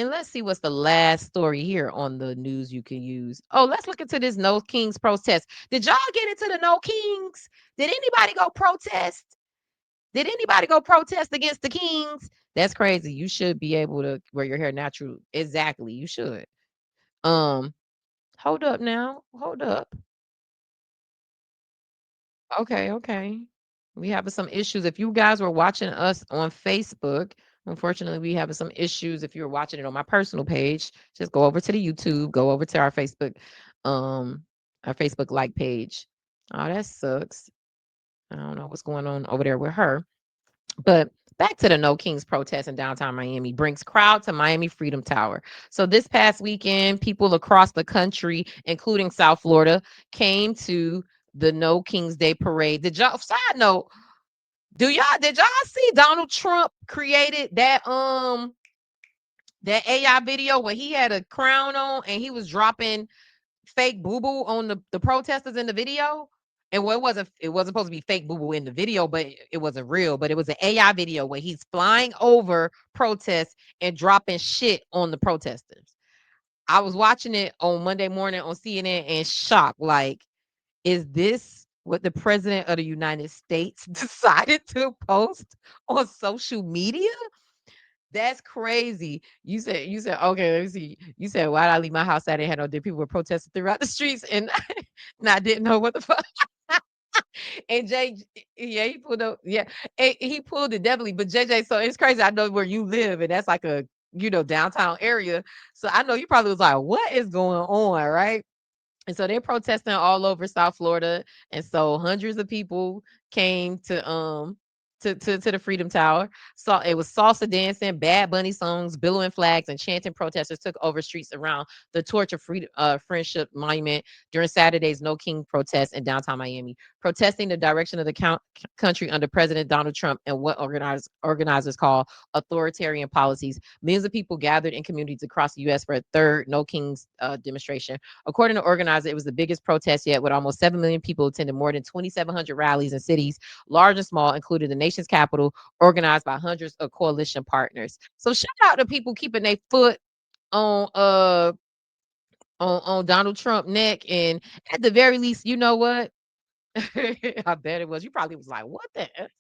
And let's see what's the last story here on the news you can use. Oh, let's look into this No Kings protest. Did y'all get into the No Kings? Did anybody go protest? Did anybody go protest against the Kings? That's crazy. You should be able to wear your hair natural. Exactly. You should. Um, hold up now. Hold up. Okay, okay. We having some issues. If you guys were watching us on Facebook, unfortunately, we having some issues. If you're watching it on my personal page, just go over to the YouTube, go over to um, our Facebook like page. Oh, that sucks. I don't know what's going on over there with her. But back to the No Kings protest in downtown Miami brings crowd to Miami Freedom Tower. So this past weekend, people across the country, including South Florida, came to the No Kings Day parade. Did y'all side note, did y'all see Donald Trump created that AI video where he had a crown on and he was dropping fake boo boo on the protesters in the video? And well, it wasn't supposed to be fake boo boo in the video, but it wasn't real. But it was an AI video where he's flying over protests and dropping shit on the protesters. I was watching it on Monday morning on CNN and shocked. Like, is this what the president of the United States decided to post on social media? That's crazy. You said, okay, let me see. You said, why did I leave my house? I didn't have no dead people were protesting throughout the streets and, and I didn't know what the fuck. And yeah, he pulled up. Yeah, and he pulled it definitely. But JJ, so it's crazy. I know where you live, and that's like a downtown area. So I know you probably was like, what is going on, right? And so they're protesting all over South Florida. And so hundreds of people came to the Freedom Tower. So it was salsa dancing, Bad Bunny songs, billowing flags, and chanting protesters took over streets around the Torch of Freedom Friendship Monument during Saturday's No King protest in downtown Miami, protesting the direction of the country under President Donald Trump and what organizers call authoritarian policies. Millions of people gathered in communities across the U.S. for a third No Kings demonstration. According to organizers, it was the biggest protest yet, with almost 7 million people attending more than 2,700 rallies in cities, large and small, including the nation's capital, organized by hundreds of coalition partners. So shout out to people keeping their foot on on Donald Trump neck. And at the very least, you know what? I bet it was. You probably was like, what the F?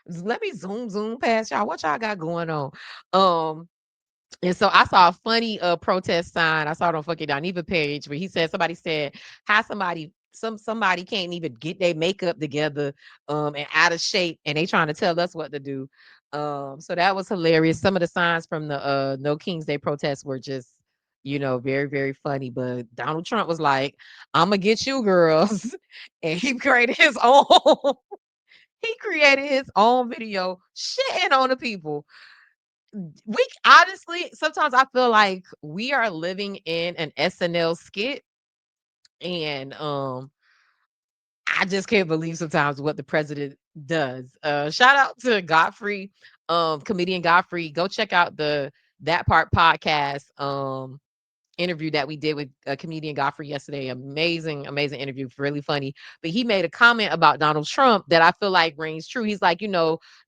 Let me zoom past y'all. What y'all got going on? Um, and so I saw a funny protest sign. I saw it on fucking Doniva page where somebody said how somebody can't even get their makeup together and out of shape and they trying to tell us what to do. So that was hilarious. Some of the signs from the No Kings Day protest were just, very, very funny. But Donald Trump was like, I'ma get you girls. And he created his own he created his own video shitting on the people. We honestly, sometimes I feel like we are living in an SNL skit, and I just can't believe sometimes what the president does. Shout out to Godfrey, comedian Godfrey. Go check out the That Part podcast interview that we did with comedian Godfrey yesterday. Amazing, amazing interview, really funny. But he made a comment about Donald Trump that I feel like rings true. He's like,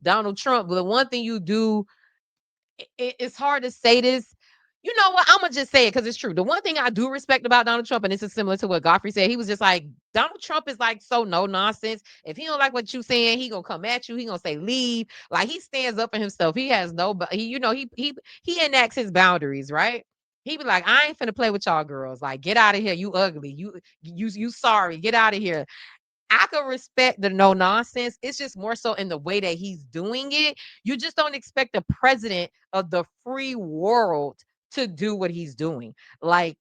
Donald Trump, the one thing you do it's hard to say this. You know what? I'm gonna just say it because it's true. The one thing I do respect about Donald Trump, and this is similar to what Godfrey said, he was just like Donald Trump is like so no nonsense. If he don't like what you saying, he gonna come at you. He gonna say leave. Like he stands up for himself. He has no, but he enacts his boundaries, right? He be like, I ain't finna play with y'all girls. Like, get out of here. You ugly. You sorry. Get out of here. I could respect the no nonsense. It's just more so in the way that he's doing it. You just don't expect the president of the free world to do what he's doing. Like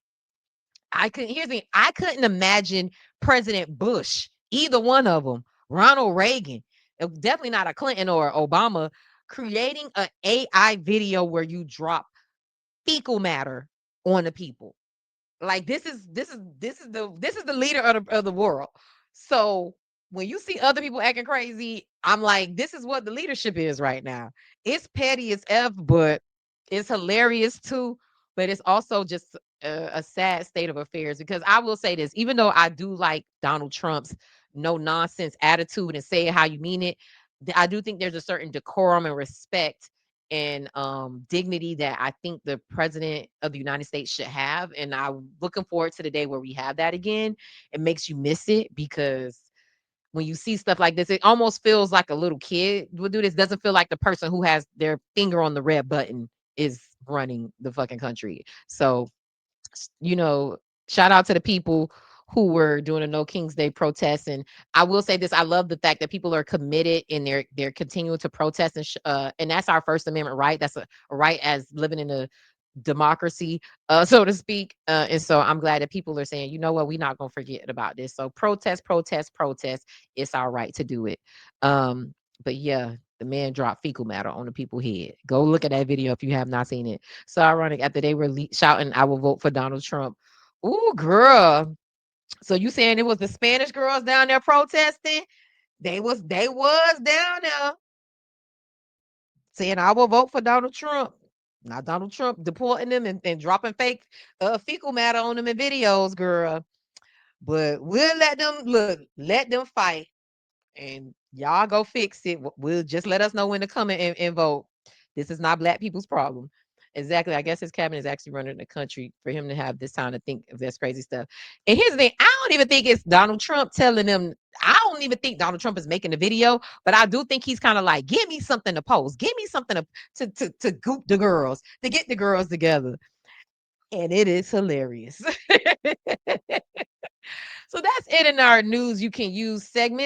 I couldn't imagine President Bush, either one of them, Ronald Reagan, definitely not a Clinton or Obama, creating an AI video where you drop fecal matter on the people. Like this is the leader of the world. So when you see other people acting crazy, I'm like, this is what the leadership is right now. It's petty as F, but it's hilarious too. But it's also just a sad state of affairs because I will say this, even though I do like Donald Trump's no nonsense attitude and say it how you mean it, I do think there's a certain decorum and respect and dignity that I think the president of the United States should have. And I'm looking forward to the day where we have that again. It makes you miss it because when you see stuff like this, it almost feels like a little kid would do this. Doesn't feel like the person who has their finger on the red button is running the fucking country. So, you know, shout out to the people who were doing a No King's Day protest. And I will say this: I love the fact that people are committed and they're continuing to protest, and that's our First Amendment right. That's a right as living in a democracy, so to speak. And so I'm glad that people are saying, you know what, we're not gonna forget about this. So protest, protest, protest. It's our right to do it. But yeah, the man dropped fecal matter on the people's head. Go look at that video if you have not seen it. So ironic after they were shouting, "I will vote for Donald Trump." Ooh, girl. So you saying it was the Spanish girls down there protesting? They was down there saying, "I will vote for Donald Trump." Not Donald Trump deporting them and dropping fake fecal matter on them in videos, girl. But we'll let them look, let them fight, and y'all go fix it. We'll just let us know when to come and vote. This is not black people's problem. Exactly. I guess his cabinet is actually running the country for him to have this time to think of this crazy stuff. And here's the thing: I don't even think it's Donald Trump telling them. I don't even think Donald Trump is making the video, but I do think he's kind of like, give me something to post, give me something to goop the girls, to get the girls together. And it is hilarious. So that's it in our news you can use segment.